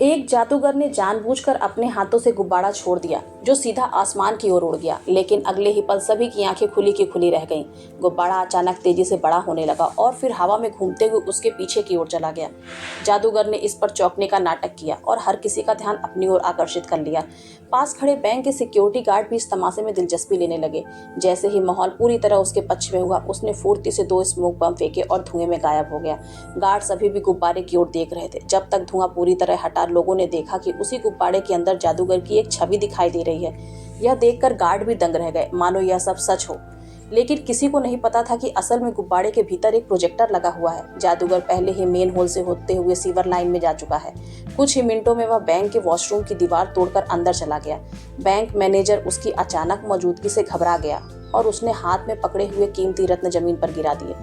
एक जादूगर ने जानबूझकर अपने हाथों से गुब्बारा छोड़ दिया जो सीधा आसमान की ओर उड़ गया, लेकिन अगले ही पल सभी की आंखें खुली की खुली रह गईं। गुब्बारा अचानक तेजी से बड़ा होने लगा और फिर हवा में घूमते हुए उसके पीछे की ओर चला गया। जादूगर ने इस पर चौंकने का नाटक किया और हर किसी का ध्यान अपनी ओर आकर्षित कर लिया। पास खड़े बैंक के सिक्योरिटी गार्ड भी इस तमाशे में दिलचस्पी लेने लगे। जैसे ही माहौल पूरी तरह उसके पक्ष में हुआ, उसने फुर्ती से 2 स्मोक बम फेंके और धुएं में गायब हो गया। गार्ड सभी भी गुब्बारे की ओर देख रहे थे। जब तक धुआं पूरी तरह हटा, लोगों ने देखा कि उसी गुब्बारे के अंदर जादूगर की एक छवि दिखाई दे रही है। यह देखकर गार्ड भी दंग रह गए, मानो यह सब सच हो। लेकिन किसी को नहीं पता था कि असल में गुब्बारे के भीतर एक प्रोजेक्टर लगा हुआ है। जादूगर पहले ही मेन होल से होते हुए सीवर लाइन में जा चुका है। कुछ ही मिनटों में वह बैंक के वॉशरूम की दीवार तोड़कर अंदर चला गया। बैंक मैनेजर उसकी अचानक मौजूदगी से घबरा गया और उसने हाथ में पकड़े हुए कीमती रत्न जमीन पर गिरा दिए।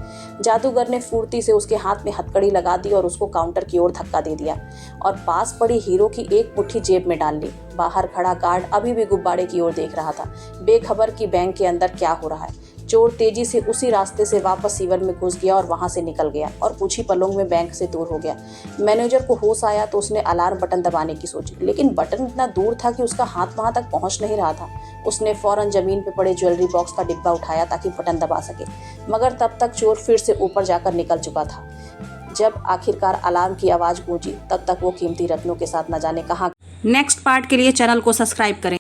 जादूगर ने फुर्ती से उसके हाथ में हथकड़ी लगा दी और उसको काउंटर की ओर धक्का दे दिया और पास पड़ी हीरो की एक मुट्ठी जेब में डाल ली। बाहर खड़ा गार्ड अभी भी गुब्बारे की ओर देख रहा था, बेखबर कि बैंक के अंदर क्या हो रहा है। चोर तेजी से उसी रास्ते से वापस सीवर में घुस गया और वहां से निकल गया और कुछ ही पलों में बैंक से दूर हो गया। मैनेजर को होश आया तो उसने अलार्म बटन दबाने की सोची, लेकिन बटन इतना दूर था कि उसका हाथ वहां तक पहुंच नहीं रहा था। उसने फौरन जमीन पर पड़े ज्वेलरी बॉक्स का डिब्बा उठाया ताकि बटन दबा सके, मगर तब तक चोर फिर से ऊपर जाकर निकल चुका था। जब आखिरकार अलार्म की आवाज गूंजी, तब तक वो कीमती रत्नों के साथ न जाने कहां। नेक्स्ट पार्ट के लिए चैनल को सब्सक्राइब करें।